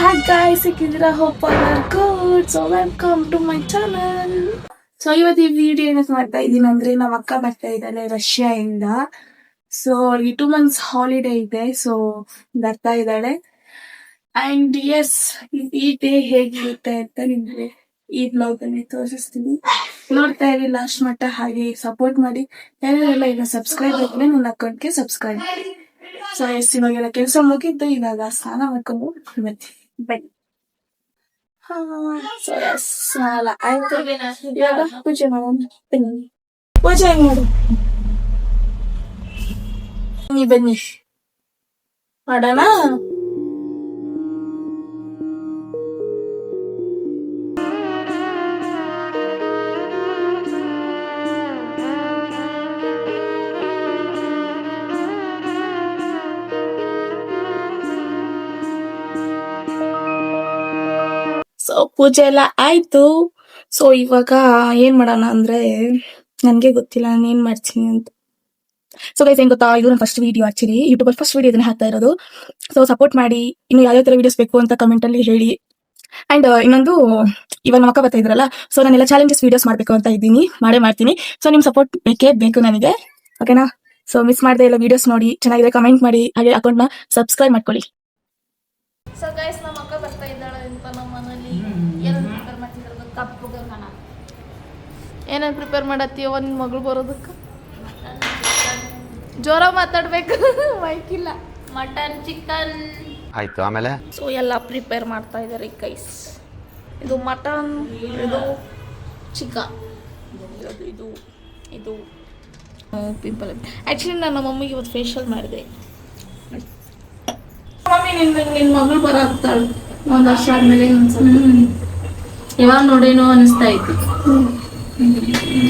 Hi guys, ಸಿಕ್ಕಿದ್ದೀರಾ? Hope all are good. So welcome to my channel. So ಇವತ್ತು ಈ video ಏನಕ್ಕೆ ಮಾಡ್ತಾ ಇದ್ದೀನಿ ಅಂದ್ರೆ ನಮ್ಮ ಅಕ್ಕ ಬರ್ತಾ ಇದ್ದಾಳೆ ರಷ್ಯಾದಿಂದ. ಸೊ ಈ 2 months ಹಾಲಿಡೇ ಇದೆ. ಸೊ ಬರ್ತಾ ಇದ್ದಾಳೆ. ಅಂಡ್ ಎಸ್, ಈ ಡೇ ಹೇಗಿರುತ್ತೆ ಅಂತ ನಿಮ್ಗೆ ಈ ಬ್ಲಾಗ್ ಅಲ್ಲಿ ತೋರಿಸ್ತೀನಿ. ನೋಡ್ತಾ ಇರಿ ಲಾಸ್ಟ್ ಮಟ್ಟ, ಹಾಗೆ ಸಪೋರ್ಟ್ ಮಾಡಿ. ಯಾರೆಲ್ಲ ಈಗ ಸಬ್ಸ್ಕ್ರೈಬ್ ಆಗಿದ್ರೆ ನನ್ನ ಅಕೌಂಟ್ಗೆ ಸಬ್ಸ್ಕ್ರೈಬ್ ಮಾಡಿ. ಸೊ ಎಸ್, ಇವಾಗೆಲ್ಲ ಕೆಲಸ ಮುಗಿದ್ದು ಇವಾಗ ಸ್ನಾನ ಮಾಡ್ಕೊಂಡು ಬರ್ತೀನಿ. ಬನ್ನಿ. ಸೊ ಎಸ್, ಸ್ನಾನ ಆಯ್ತು. ಇವಾಗ ಪೂಜೆ ಮಾಡೋಣ. ಬನ್ನಿ, ಪೂಜೆ ಹೆಂಗ್ ಮಾಡು. ಬನ್ನಿ ಮಾಡೋಣ. ಸೊ ಪೂಜೆ ಎಲ್ಲ ಆಯ್ತು. ಸೊ ಇವಾಗ ಏನ್ ಮಾಡೋಣ ಅಂದ್ರೆ ನನ್ಗೆ ಗೊತ್ತಿಲ್ಲ ನಾನು ಏನ್ ಮಾಡ್ತೀನಿ ಅಂತ. ಸೊ ಗೈಸ್, ಏನ್ ಗೊತ್ತಾ, ಇದು ನನ್ನ ಫಸ್ಟ್ ವಿಡಿಯೋ. ಆಕ್ಚುಲಿ ಯೂಟ್ಯೂಬ್ ಅಲ್ಲಿ ಫಸ್ಟ್ ವಿಡಿಯೋ ಇದನ್ನ ಹಾಕ್ತಾ ಇರೋದು. ಸೊ ಸಪೋರ್ಟ್ ಮಾಡಿ. ಇನ್ನು ಯಾವ್ಯಾವ ತರ ವಿಡಿಯೋಸ್ ಬೇಕು ಅಂತ ಕಮೆಂಟ್ ಅಲ್ಲಿ ಹೇಳಿ. ಅಂಡ್ ಇನ್ನೊಂದು, ಇವಾಗ ನಮ್ಮ ಅಕ್ಕ ಬರ್ತಾ ಇದ್ರಲ್ಲ, ಸೊ ನಾನೆಲ್ಲ ಚಾಲೆಂಜಸ್ ವಿಡಿಯೋಸ್ ಮಾಡ್ಬೇಕು ಅಂತ ಇದ್ದೀನಿ, ಮಾಡ್ತೀನಿ. ಸೊ ನಿಮ್ ಸಪೋರ್ಟ್ ಬೇಕೇ ಬೇಕು ನನಗೆ, ಓಕೆನಾ? ಸೊ ಮಿಸ್ ಮಾಡದೆ ಎಲ್ಲ ವಿಡಿಯೋಸ್ ನೋಡಿ, ಚೆನ್ನಾಗಿದೆ ಕಮೆಂಟ್ ಮಾಡಿ, ಹಾಗೆ ಅಕೌಂಟ್ ನ ಸಬ್ಸ್ಕ್ರೈಬ್ ಮಾಡ್ಕೊಳ್ಳಿ. ಸೊ ಗೈಸ್, ನಮ್ಮ ಅಕ್ಕ ಬರ್ತಾ ಇದ್ದಾಳೆ ಅಂತ ನಮ್ಮ ಮನೇಲಿ ಏನೇನು ಪ್ರಿಪೇರ್ ಮಾಡ್ತಿದ್ರು ಗೊತ್ತಾ? ಏನೇನು ಪ್ರಿಪೇರ್ ಮಾಡತ್ತೀಯೋ ನಿನ್ನ ಮಗಳು ಬರೋದಕ್ಕೆ? ಜೋರ ಮಾತಾಡ್ಬೇಕು, ಮೈಕಿಲ್ಲ. ಮಟನ್, ಚಿಕನ್ ಆಯ್ತು. ಆಮೇಲೆ ಸೊ ಎಲ್ಲ ಪ್ರಿಪೇರ್ ಮಾಡ್ತಾ ಇದ್ದಾರೆ ಗೈಸ್. ಇದು ಮಟನ್, ಇದು ಚಿಕನ್, ಇದು ಇದು ಪಿಂಪಲ್. ಆ್ಯಕ್ಚುಲಿ ನಾನು ನಮ್ಮ ಮಮ್ಮಿಗೆ ಇವತ್ತು ಫೇಶಿಯಲ್ ಮಾಡಿದೆ. ಮಮ್ಮಿ, ನಿನ್ನ ಮಗಳು ಬರಾಕ್ತಾಳು ಒಂದು ವರ್ಷ ಆದ್ಮೇಲೆ. ಇವಾಗ ನೋಡೇನೋ ಅನಿಸ್ತಾ ಇತ್ತು,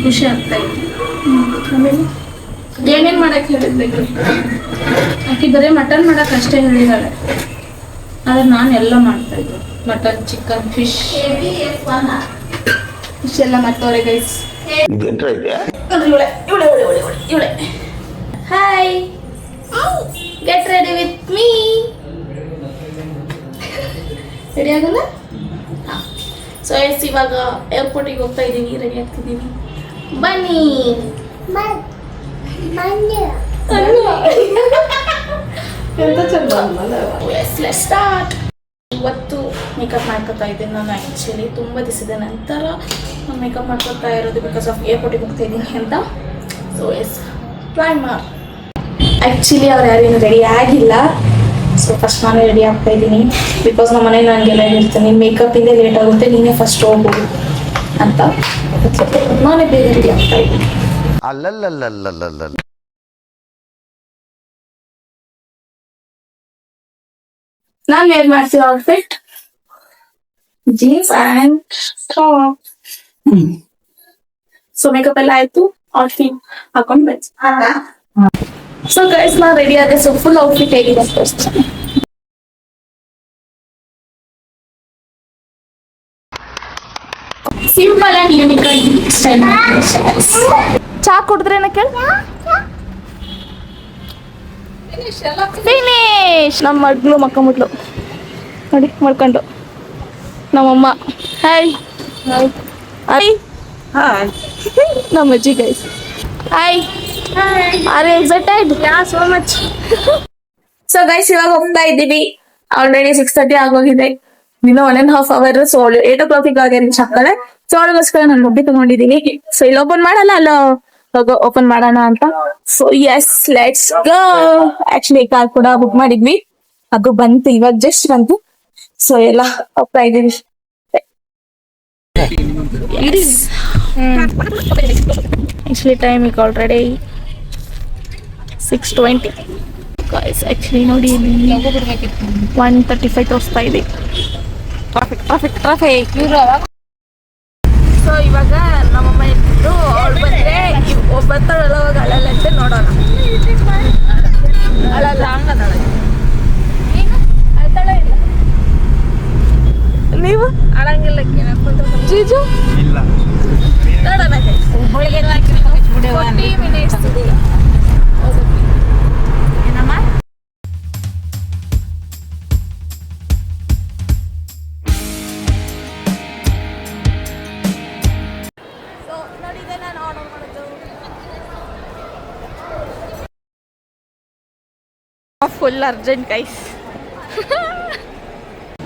ಖುಷಿ ಆಗ್ತಾ ಇತ್ತು. ಆಮೇಲೆ ಏನೇನು ಮಾಡಕ್ಕೆ ಹೇಳಿದ್ದೆ? ಆಕೆ ಬರೀ ಮಟನ್ ಮಾಡಕ್ ಅಷ್ಟೇ ಹೇಳಿದಾಳೆ, ಆದ್ರೆ ನಾನು ಎಲ್ಲ ಮಾಡ್ತಾ ಇದ್ದೆ. ಮಟನ್, ಚಿಕನ್, ಫಿಶ್ ಎಲ್ಲ ಮಾಡ್ತವ್ರೆ ಗೈಸ್. ಇವಳೆ hi, get ready with me. Ready ಆಗಲ್ಲ? ಸೊ ಎಸ್, ಇವಾಗ ಏರ್ಪೋರ್ಟಿಗೆ ಹೋಗ್ತಾ ಇದ್ದೀವಿ, ರೆಡಿ ಆಗ್ತಿದ್ದೀವಿ. ಬನ್ನಿ. ಸ್ಟಾರ್ಟ್. ಇವತ್ತು ಮೇಕಪ್ ಮಾಡ್ಕೊತಾ ಇದ್ದೀನಿ ನಾನು. ಆ್ಯಕ್ಚುಲಿ ತುಂಬ ದಿವಸದ ನಂತರ ನಾನು ಮೇಕಪ್ ಮಾಡ್ಕೊತಾ ಇರೋದು, ಬಿಕಾಸ್ ಆಫ್ ಏರ್ಪೋರ್ಟಿಗೆ ಹೋಗ್ತಾ ಇದ್ದೀನಿ ಅಂತ. ಸೊ ಎಸ್, ಪ್ಲಾನ್ ಮಾಡಿ. ಆ್ಯಕ್ಚುಲಿ ಅವ್ರು ಯಾರೇನು ರೆಡಿ ಆಗಿಲ್ಲ. ಸೊ ಫಸ್ಟ್ ನಾನೇ ರೆಡಿ ಆಗ್ತಾ ಇದ್ದೀನಿ, ಬಿಕಾಸ್ ನಮ್ಮ ಮನೇಲಿ ನನಗೆಲ್ಲ ಹೇಳ್ತೀನಿ ಮೇಕಪ್ಪಿಂದ ಲೇಟ್ ಆಗುತ್ತೆ, ನೀನೇ ಫಸ್ಟ್ ಹೋಗ್ಬೋದು ಅಂತ. ನಾನೇ ಬೇಗ ರೆಡಿ ಆಗ್ತಾ ಇದ್ದೀನಿ. ಅಲ್ಲಲ್ಲಲ್ಲಲ್ಲಲ್ಲ ನಾನು ವೇರ್ ಮಾಡ್ತೀವಿ outfit, jeans and top. So makeup ಎಲ್ಲ ಆಯ್ತು, ಔಟ್ಫಿಟ್ ಹಾಕೊಂಡು ಬಂದು. ಸೊ ಗೈಸ್, ನಾನು ರೆಡಿ ಆದೆ. ಸೊ ಫುಲ್ ಔಟ್ಫಿಟ್ ಹೇಗಿದೆ first. Simple and unique style. ಚಾ ಕುಡಿದ್ರೇನ ಕೇಳಿ? ಫಿನಿಶ್. ನಮ್ಮ ಮಗಳು ಮಕ್ಕಂಬಿಟ್ಲು ನೋಡಿ, ಮಾಡ್ಕೊಂಡು. ನಮ್ಮಮ್ಮ ಹಾಯ್ ಹಾಯ್ ಹಾಯ್. ನಮ್ಮ ಅಜ್ಜಿ guys hi. Are you excited? Yeah, so much. So guys, ಇವಾಗ ಹೋಗ್ತಾ ಇದ್ದೀವಿ. ಆಲ್ರೆಡಿ 6:30 ಆಗೋಗಿದೆ. ಇನ್ನು 1.5 hour. ಸೊ 8 o'clock ಆಗಿ ರೀಚ್ ಆಗ್ತಾಳೆ. ಸೊ ಅವಳಿಗೋಸ್ಕರ ನಾನು ಮುದ್ದೆ ತಗೊಂಡಿದ್ದೀನಿ. ಸೊ ಇಲ್ಲಿ ಓಪನ್ ಮಾಡಲ್ಲ, ಅಲ್ಲ ಓಪನ್ ಮಾಡೋಣ ಅಂತ. So yes, let's go. Actually car ಕೂಡ ಬುಕ್ ಮಾಡಿದ್ವಿ, ಅದು ಬಂತು, ಇವಾಗ ಜಸ್ಟ್ ಬಂತು. ಸೊ ಎಲ್ಲ ಹೋಗ್ತಾ ಇದೀವಿ. ಆಕ್ಚುಲಿ ಟೈಮ್ ಈಗ ಆಲ್ರೆಡಿ 6:20. ಆಕ್ಚುಲಿ ನೋಡಿ, 1:35 ತೋರಿಸ್ತಾ ಇದೆ. ಟ್ರಾಫಿಕ್. ಸೊ ಇವಾಗ ನಮ್ಮಮ್ಮ ಇದ್ರು, ಅವಳು ಬಂದ್ರೆ ಒಬ್ಬತ್ತಳಲ್ಲ, ಹೋಗಿ ಅಳಲ್ಲಂತೆ. ನೋಡೋಣ. ಅಳಲ್ಲ, ಹಂಗದಾಳೆ. ಅಳ್ತಾಳೆ ಇಲ್ಲ? ನೀವು ಅಳಂಗಿಲ್ಲ ಜೀಜು? ನೋಡೋಣ. 40 minutes ಇದೆ. ಏನಮ್ಮ? Full urgent guys.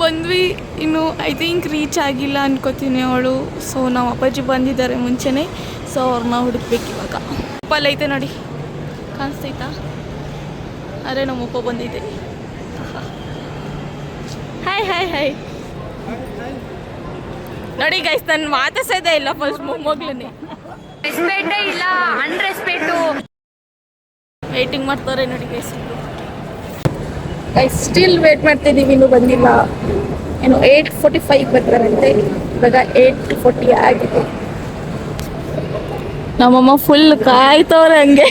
ಬಂದ್ವಿ, ಇನ್ನು ಐ ಥಿಂಕ್ ರೀಚ್ ಆಗಿಲ್ಲ ಅನ್ಕೋತೀನಿ ಅವಳು. ಸೊ ನಮ್ಮ ಅಪ್ಪಾಜಿ ಬಂದಿದ್ದಾರೆ ಮುಂಚೆನೇ, ಸೊ ಅವ್ರನ್ನ ಹುಡುಕ್ಬೇಕು ಇವಾಗ. ಅಪ್ಪಲ್ಲಿ ಐತೆ ನೋಡಿ, ಕಾಣಿಸ್ತೈತಾ? ಅರೆ ನಮ್ಮಪ್ಪ ಬಂದಿದೆ. ಹಾಯ್ ಹಾಯ್ ಹಾಯ್ ನೋಡಿ ಗೈಸ್, ನಾನು ಮಾತಾಡ್ಸೋದೇ ಇಲ್ಲ ಫಸ್ಟ್ ಮೊಮ್ಮಗ್ಲೇ. ರೆಸ್ಪೆಕ್ಟೇ ಇಲ್ಲ, ಅನ್ರೆಸ್ಪೆಕ್ಟು. ವೇಟಿಂಗ್ ಮಾಡ್ತಾರೆ ನೋಡಿ ಗೈಸ್. ಗೈಸ್ ಸ್ಟಿಲ್ ವೇಟ್ ಮಾಡ್ತಿದ್ದೀವಿ, ಇನ್ನೂ ಬಂದಿಲ್ಲ. ಏನು 8:45 ಬರ್ತಾರಂತೆ, ಇವಾಗ 8:40 ಆಗಿದೆ. ನಮ್ಮಮ್ಮ ಫುಲ್ ಕಾಯ್ತವ್ರೆ ಹಂಗೆ.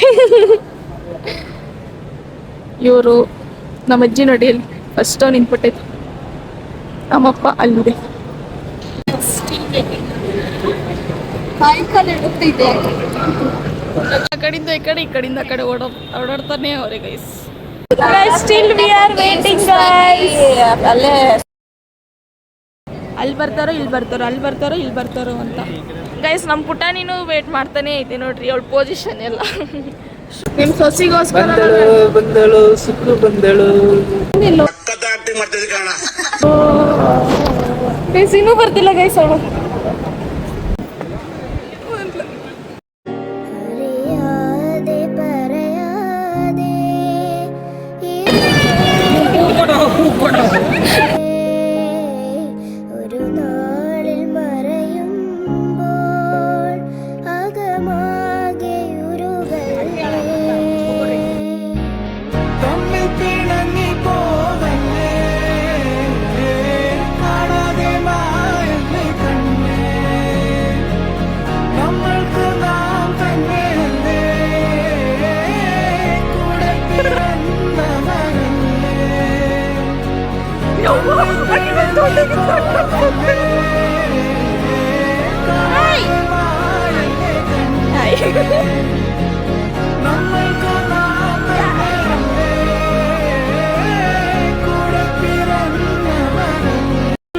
ಇವರು ನಮ್ಮ ಅಜ್ಜಿ ನೋಡಿ ಅಲ್ಲಿ ಫಸ್ಟ್ ನಿಂತ್ಬಿಟ್ಟೈತೆ, ನಮ್ಮಪ್ಪ ಅಲ್ಲಿದೆ. ಆ ಕಡೆಯಿಂದ ಈ ಕಡೆ, ಈ ಕಡೆಯಿಂದ ಆ ಕಡೆ ಓಡಾಡ್ತಾನೆ ಅವರೇ guys. Still we are waiting guys. ಅಲ್ಲೇ ಅಲ್ಲಿ ಬರ್ತಾರೋ ಇಲ್ಲಿ ಬರ್ತಾರೋ, ಅಲ್ಲಿ ಬರ್ತಾರೋ ಇಲ್ಲಿ ಬರ್ತಾರೋ ಅಂತ ಗೈಸ್. ನಮ್ಮ ಪುಟಾಣಿನೂ ವೇಟ್ ಮಾಡ್ತಾನೆ ಐತೆ ನೋಡ್ರಿ, ಅವಳ ಪೊಸಿಷನ್ ಎಲ್ಲ. ನಿಮ್ಮ ಸೊಸಿಗೋಸ್ಕರ ಬಂದಳು ಸುಕ್ಕು ಬಂದಳು. ಗೈಸ್ ಇನ್ನೂ ಬರ್ತಿಲ್ಲ ಗೈಸ್ ಅವಳು.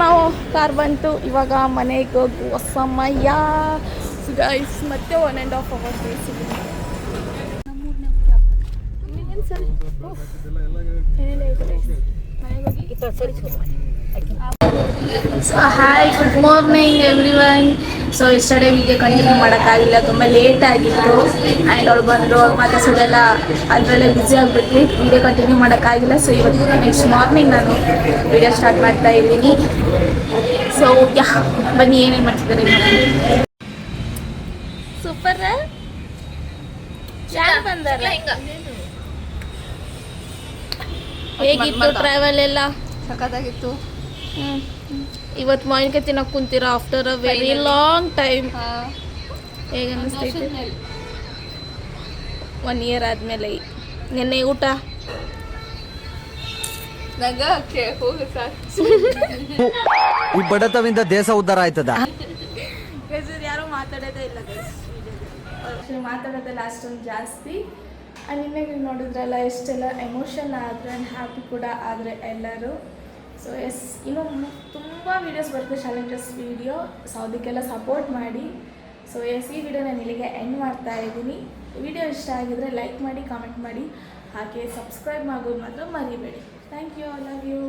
ನಾವು ಕಾರ್ ಬಂತು, ಇವಾಗ ಮನೆಗೆ ಹೋಗುವ ಸಮಯ ಗೈಸ್. ಮತ್ತೆ 1.5 hours ಬೇಸಿಗೆ. Hi, good morning everyone. So yesterday video continue ಮಾಡೋಕ್ಕಾಗಿಲ್ಲ, ತುಂಬ ಲೇಟ್ ಆಗಿತ್ತು. ಆ್ಯಂಡ್ ಅವ್ರು ಬಂದರು, ಅವ್ರು ಮಾತಾಡ್ಸೋದೆಲ್ಲ ಅದರಲ್ಲೇ ಬ್ಯುಸಿ ಆಗಿಬಿಟ್ವಿ, ವಿಡಿಯೋ ಕಂಟಿನ್ಯೂ ಮಾಡೋಕ್ಕಾಗಿಲ್ಲ. ಸೊ ಇವತ್ತು ನೆಕ್ಸ್ಟ್ ಮಾರ್ನಿಂಗ್ ನಾನು ವಿಡಿಯೋ ಸ್ಟಾರ್ಟ್ ಮಾಡ್ತಾ ಇದ್ದೀನಿ. ಸೊ ಯಾ, ಬನ್ನಿ ಏನೇನು ಮಾಡ್ತಿದ್ದಾರೆ. ಸೂಪರ್, ಯಾರು ಬಂದಾರ? ಹೇಗಿತ್ತು ಟ್ರಾವೆಲ್ ಎಲ್ಲ? ಸಖತ್ತಾಗಿತ್ತು. ಇವತ್ತು ಮಾವಿನಕಾಯಿ ತಿನ್ನೋಕೆ ಕುಂತೀರಾ after a very long time. ಹೇಗೆ ಅನ್ನಿಸ್ತೈತೆ? 1 year ಆದಮೇಲೆ. ನಿನ್ನೆ ಊಟ ಈ ಬಡತವಿಂದ ದೇಶ ಉದ್ಧಾರ ಆಯ್ತದ. ಯಾರು ಮಾತಾಡೋದೇ ಇಲ್ಲ ಮಾತಾಡೋದೆಲ್ಲ ಅಷ್ಟೊಂದು ಜಾಸ್ತಿ. ನಿನ್ನೆ ನೋಡಿದ್ರಲ್ಲ ಎಷ್ಟೆಲ್ಲ ಎಮೋಷನ್ ಆದರೆ ಆ್ಯಂಡ್ ಹ್ಯಾಪಿ ಕೂಡ ಆದರೆ ಎಲ್ಲರೂ. ಸೊ ಎಸ್, ಇನ್ನೂ ತುಂಬ ವೀಡಿಯೋಸ್ ಬರುತ್ತೆ, ಚಾಲೆಂಜಸ್ ವೀಡಿಯೋ. ಸೊ ಅದಕ್ಕೆಲ್ಲ ಸಪೋರ್ಟ್ ಮಾಡಿ. ಸೊ ಎಸ್, ಈ ವಿಡಿಯೋ ನಾನು ಇಲ್ಲಿಗೆ ಎಂಡ್ ಮಾಡ್ತಾ ಇದ್ದೀನಿ. ವಿಡಿಯೋ ಇಷ್ಟ ಆಗಿದರೆ ಲೈಕ್ ಮಾಡಿ, ಕಾಮೆಂಟ್ ಮಾಡಿ, ಹಾಗೆ ಸಬ್ಸ್ಕ್ರೈಬ್ ಆಗೋದು ಮಾತ್ರ ಮರಿಬೇಡಿ. Thank you, I love you.